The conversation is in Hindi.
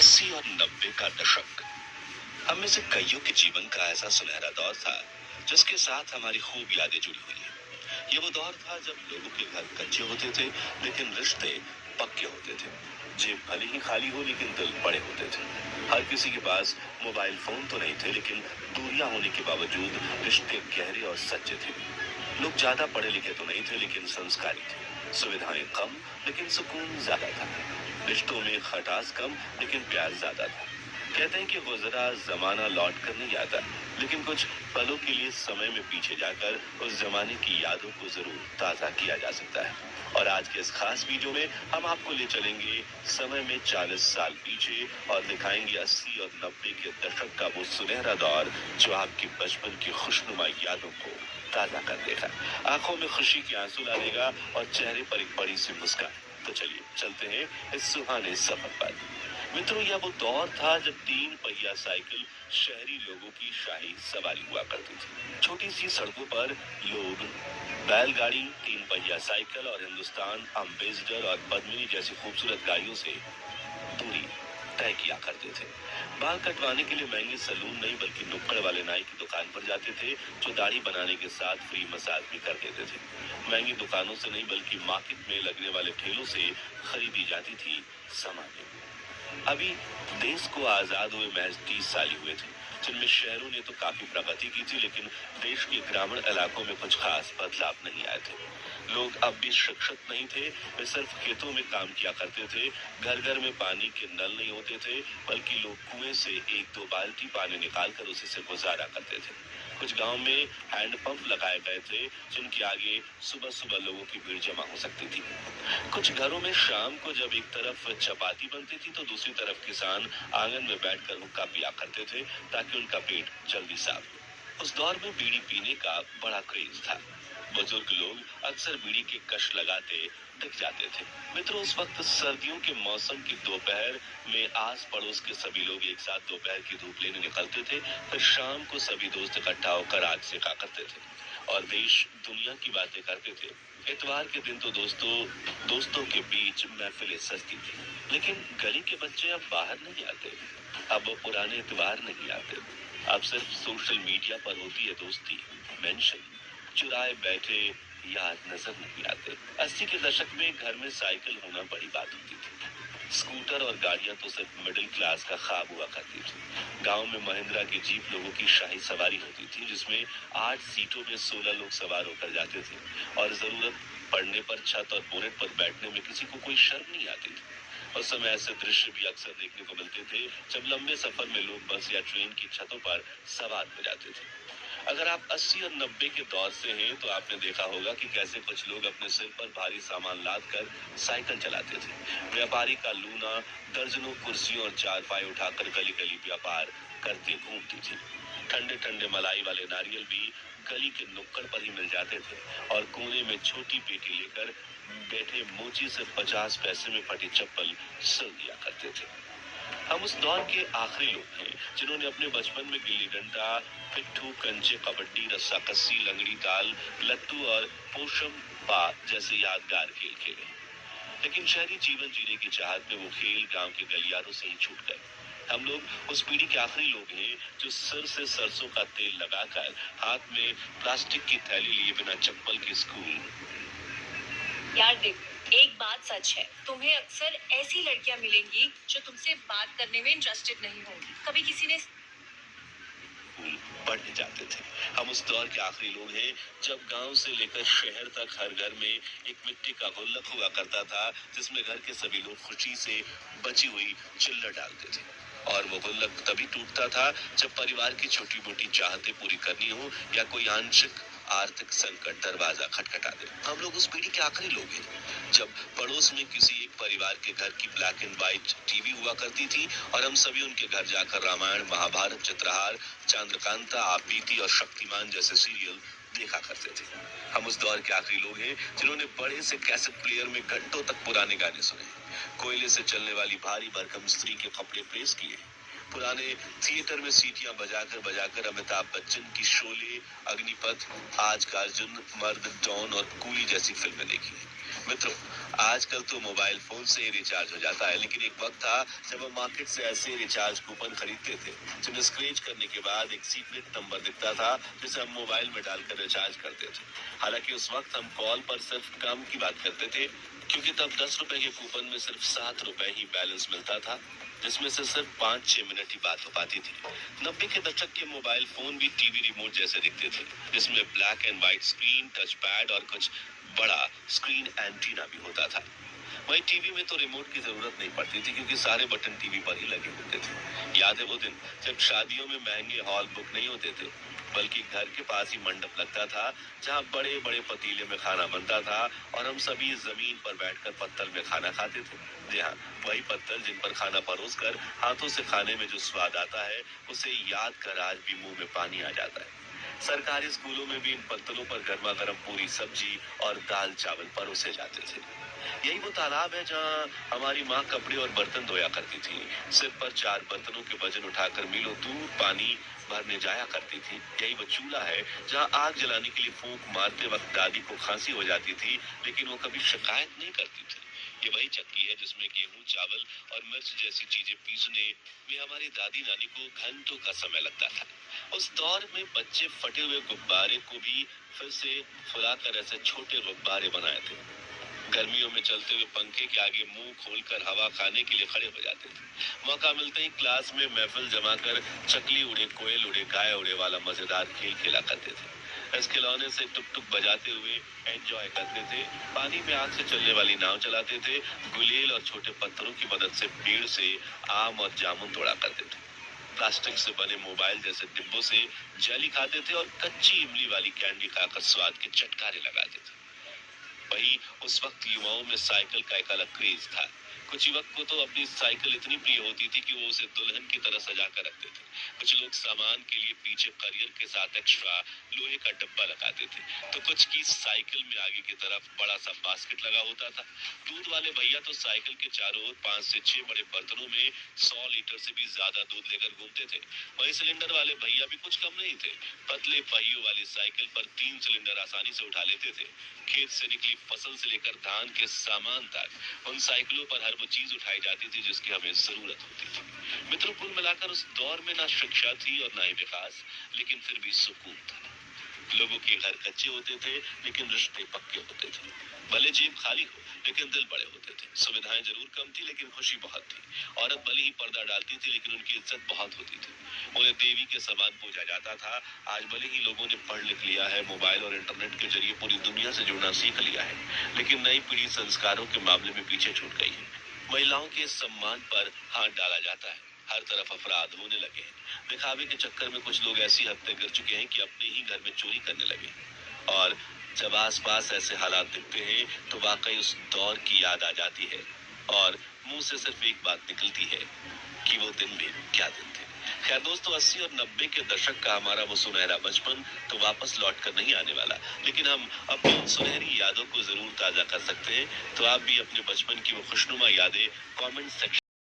80 और 90 का दशक हम में से कईयों के जीवन का ऐसा सुनहरा दौर था जिसके साथ हमारी खूब यादें जुड़ी हुई हैं। ये वो दौर था जब लोगों के घर कच्चे होते थे लेकिन रिश्ते पक्के होते थे। जेब भले ही खाली हो लेकिन दिल बड़े होते थे। हर किसी के पास मोबाइल फोन तो नहीं थे लेकिन दूरियां होने के बावजूद रिश्ते गहरे और सच्चे थे। लोग ज्यादा पढ़े लिखे तो नहीं थे लेकिन संस्कारी थे। सुविधाएं कम लेकिन सुकून ज्यादा था। रिश्तों में खटास कम लेकिन प्यार ज्यादा था। कहते हैं कि गुजरा जमाना लौट कर नहीं आता, लेकिन कुछ पलों के लिए समय में पीछे जाकर उस जमाने की यादों को जरूर ताजा किया जा सकता है। और आज के इस खास वीडियो में हम आपको ले चलेंगे समय में 40 साल पीछे और दिखाएंगे 80 और 90 के दशक का वो सुनहरा दौर जो आपके बचपन की खुशनुमा यादों को ताजा कर देगा, आंखों में खुशी के आंसू ला देगा और चेहरे पर एक बड़ी सी मुस्कान। तो चलिए चलते हैं इस सुहाने सफर पर। मित्रों, यह वो दौर था जब 3 पहिया साइकिल शहरी लोगों की शाही सवारी हुआ करती थी। छोटी सी सड़कों पर लोग बैलगाड़ी, 3 पहिया साइकिल और हिंदुस्तान अम्बेसडर और पद्मिनी जैसी खूबसूरत गाड़ियों से दूरी तय किया करते थे। बाल कटवाने के लिए महंगे सैलून नहीं बल्कि नुक्कड़ वाले नाई की दुकान पर जाते थे जो दाढ़ी बनाने के साथ फ्री मसाज भी कर देते थे। महंगी दुकानों से नहीं बल्कि मार्केट में लगने वाले ठेलों से खरीदी जाती थी सामान। अभी देश को आजाद हुए महज 30 साल ही हुए थे, जिनमें शहरों ने तो काफी प्रगति की थी लेकिन देश के ग्रामीण इलाकों में कुछ खास बदलाव नहीं आए थे। लोग अब भी शिक्षित नहीं थे, वे सिर्फ खेतों में काम किया करते थे। घर घर में पानी के नल नहीं होते थे बल्कि लोग कुएं से 1-2 बाल्टी पानी निकालकर उसी से गुजारा करते थे। कुछ गांव में हैंडपंप लगाए गए थे जिनके आगे सुबह सुबह लोगों की भीड़ जमा हो सकती थी। कुछ घरों में शाम को जब एक तरफ चपाती बनती थी तो दूसरी तरफ किसान आंगन में बैठकर हुक्का पिया करते थे ताकि उनका पेट जल्दी साफ हो। उस दौर में बीड़ी पीने का बड़ा क्रेज था। बुजुर्ग लोग अक्सर बीड़ी के कश लगाते दिख जाते थे। मित्रों, उस वक्त सर्दियों के मौसम की दोपहर में आस पड़ोस के सभी लोग एक साथ दोपहर की धूप लेने निकलते थे। फिर शाम को सभी दोस्त इकट्ठा होकर आग सेका करते थे और देश दुनिया की बातें करते थे। इतवार के दिन तो दोस्तों के बीच महफिलें सजती थी, लेकिन गली के बच्चे अब बाहर नहीं आते। अब वो पुराने इतवार नहीं आते। अब सिर्फ सोशल मीडिया पर होती है दोस्ती, मेंशन। चुराए बैठे याद नजर नहीं आते। 80 के दशक में घर में साइकिल होना बड़ी बात होती थी। स्कूटर और गाड़ियां तो सिर्फ मिडिल क्लास का ख्वाब हुआ करती थी। गांव में महिंद्रा की जीप लोगों की शाही सवारी होती थी जिसमें 8 सीटों में 16 लोग सवार होकर जाते थे और जरूरत पड़ने पर छत और बोनेट पर बैठने में किसी को कोई शर्म नहीं आती थी। उस समय ऐसे दृश्य भी अक्सर देखने को मिलते थे जब लंबे सफर में लोग बस या ट्रेन की छतों पर सवार हो जाते थे। अगर आप 80 और 90 के दौर से हैं तो आपने देखा होगा कि कैसे कुछ लोग अपने सिर पर भारी सामान लाद कर साइकिल चलाते थे। व्यापारी का लूना दर्जनों कुर्सियों और चारपाई उठाकर गली गली व्यापार करते घूमती थी। ठंडे ठंडे मलाई वाले नारियल भी गली के नुक्कड़ पर ही मिल जाते थे और कोने में छोटी पेटी लेकर बैठे मोची से 50 पैसे में फटी चप्पल सिल दिया करते थे। हम उस दौर के आखिरी लोग हैं जिन्होंने अपने बचपन में गिल्ली डंडा, पिट्ठू, कंचे, कबड्डी, रस्साकस्सी, लंगड़ी ताल, लट्टू और पोशम पा जैसे यादगार खेल खेले। लेकिन शहरी जीवन जीने की चाहत में वो खेल गांव के गलियारों से ही छूट गए। हम लोग उस पीढ़ी के आखिरी लोग हैं जो सिर से सरसों का तेल लगाकर हाथ में प्लास्टिक की थैली लिए बिना चप्पल के स्कूल। यार देख, एक बात सच है, तुम्हें अक्सर ऐसी लड़कियां मिलेंगी जो तुमसे बात करने में इंटरेस्टेड नहीं होंगी। कभी किसी ने पढ़ने जाते थे। हम उस दौर के आखिरी लोग हैं जब गांव से लेकर शहर तक हर घर में एक मिट्टी का गुल्लक हुआ करता था जिसमें घर के सभी लोग खुशी से बची हुई चिल्लर डालते थे। और वो गुल्लक तभी टूटता था जब परिवार की छोटी मोटी चाहतें पूरी करनी हो या कोई आंशिक आर्थिक संकट दरवाजा खटखटा दे। हम लोग उस पीढ़ी के आखिरी लोग हैं जब पड़ोस में किसी एक परिवार के घर की ब्लैक एंड व्हाइट टीवी हुआ करती थी और हम सभी उनके घर जाकर रामायण, महाभारत, चित्रहार, चंद्रकांता, आप बीती और शक्तिमान जैसे सीरियल देखा करते थे। हम उस दौर के आखिरी लोग हैं जिन्होंने बड़े से कैसेट प्लेयर में घंटों तक पुराने गाने सुने, कोयले से चलने वाली भारी भरकम स्त्री के कपड़े प्रेस किए, पुराने थिएटर में सीटियां बजाकर अमिताभ बच्चन की शोले, अग्निपथ, आज का अर्जुन, मर्द, डॉन और कूली जैसी फिल्में देखी। मित्रों, आजकल तो मोबाइल फोन से ही रिचार्ज हो जाता है, लेकिन एक वक्त था जब हम मार्केट से ऐसे रिचार्ज कूपन खरीदते थे जिन्हें स्क्रैच करने के बाद एक सीक्रेट नंबर दिखता था जिसे हम मोबाइल में डालकर रिचार्ज करते थे। हालांकि उस वक्त हम कॉल पर सिर्फ काम की बात करते थे, क्योंकि तब 10 रुपए के कूपन में सिर्फ 7 रुपए ही बैलेंस मिलता था, जिसमें से सिर्फ 5-6 मिनट ही बात हो पाती थी। 90 के दशक के मोबाइल फोन भी टीवी रिमोट जैसे दिखते थे, जिसमें black and white screen, touch pad और कुछ बड़ा स्क्रीन एंटीना भी होता था। वही टीवी में तो रिमोट की जरूरत नहीं पड़ती थी, क्योंकि सारे बटन टीवी पर ही लगे होते थे। याद है वो दिन जब शादियों में महंगे हॉल बुक नहीं होते थे, बल्कि घर के पास ही मंडप लगता था जहां बड़े बड़े पतीले में खाना बनता था और हम सभी जमीन पर बैठकर पत्तल में खाना खाते थे। जी हाँ, वही पत्तल जिन पर खाना परोस कर हाथों से खाने में जो स्वाद आता है, उसे याद कर आज भी मुंह में पानी आ जाता है। सरकारी स्कूलों में भी इन पत्तलों पर गर्मा गर्म पूरी सब्जी और दाल चावल परोसे जाते थे। यही वो तालाब है जहाँ हमारी माँ कपड़े और बर्तन धोया करती थी, सिर पर 4 बर्तनों के वजन उठाकर मीलों दूर पानी भरने जाया करती थी। यही वो चूल्हा है जहाँ आग जलाने के लिए फूंक मारते वक्त दादी को खांसी हो जाती थी, लेकिन वो कभी शिकायत नहीं करती थी। ये वही चक्की है जिसमें गेहूं, चावल और मिर्च जैसी चीजें पीसने में हमारी दादी नानी को घंटों का समय लगता था। उस दौर में बच्चे फटे हुए गुब्बारे को भी फिर से फुलाकर ऐसे छोटे गुब्बारे बनाए थे। गर्मियों में चलते हुए पंखे के आगे मुंह खोलकर हवा खाने के लिए खड़े हो जाते थे। मौका मिलते ही क्लास में महफिल जमाकर चकली उड़े, कोयल उड़े, गाय उड़े वाला मजेदार खेल खेला करते थे। इस खिलौने से टुक टुक बजाते हुए एंजॉय करते थे। पानी में आग से चलने वाली नाव चलाते थे। गुलेल और छोटे पत्थरों की मदद से पेड़ से आम और जामुन तोड़ा करते थे। प्लास्टिक से बने मोबाइल जैसे डिब्बों से जेली खाते थे और कच्ची इमली वाली कैंडी खाकर स्वाद के चटकारे लगाते थे। वही उस वक्त युवाओं में साइकिल का एक अलग क्रेज था। कुछ युवक को तो अपनी साइकिल इतनी प्रिय होती थी कि वो उसे दुल्हन की तरह सजा कर रखते थे। कुछ लोग सामान के लिए पीछे करियर के साथ एक्स्ट्रा लोहे का डब्बा लगाते थे, तो कुछ की साइकिल में आगे की तरफ बड़ा सा बास्केट लगा होता था। दूध वाले भैया तो साइकिल के चारों ओर 5 से 6 बड़े बर्तनों में 100 लीटर से भी ज्यादा दूध लेकर घूमते थे। वही सिलेंडर वाले भैया भी कुछ कम नहीं थे। पतले पहियों वाली साइकिल पर 3 सिलेंडर आसानी से उठा लेते थे। खेत से निकली फसल से लेकर धान के सामान तक उन साइकिलों पर हर वो चीज उठाई जाती थी जिसकी हमें जरूरत होती थी। मित्रों, कुल मिलाकर उस दौर में ना शिक्षा थी और ना ही विकास, लेकिन फिर भी सुकून था। लोगों के घर कच्चे होते थे, लेकिन रिश्ते पक्के होते थे। भले जेब खाली हो, लेकिन दिल बड़े होते थे। सुविधाएं जरूर कम थी, लेकिन खुशी बहुत थी। औरत भले ही पर्दा डालती थी, लेकिन उनकी इज्जत बहुत होती थी। उन्हें देवी के समान पूजा जाता था। आज भले ही लोगों ने पढ़ लिख लिया है, मोबाइल और इंटरनेट के जरिए पूरी दुनिया से जुड़ना सीख लिया है, लेकिन नई पीढ़ी संस्कारों के मामले में पीछे छूट गई है। महिलाओं के सम्मान पर हाथ डाला जाता है। हर तरफ अपराध होने लगे हैं। दिखावे के चक्कर में कुछ लोग ऐसी हत्या कर चुके हैं कि अपने ही घर में चोरी करने लगे। और जब आसपास ऐसे हालात दिखते हैं तो वाकई उस दौर की याद आ जाती है और मुंह से सिर्फ एक बात निकलती है कि वो दिन भी क्या दिन थे। खैर दोस्तों, 80 और 90 के दशक का हमारा वो सुनहरा बचपन तो वापस लौट कर नहीं आने वाला, लेकिन हम अपनी उन सुनहरी यादों को जरूर ताजा कर सकते हैं। तो आप भी अपने बचपन की वो खुशनुमा यादें कमेंट सेक्शन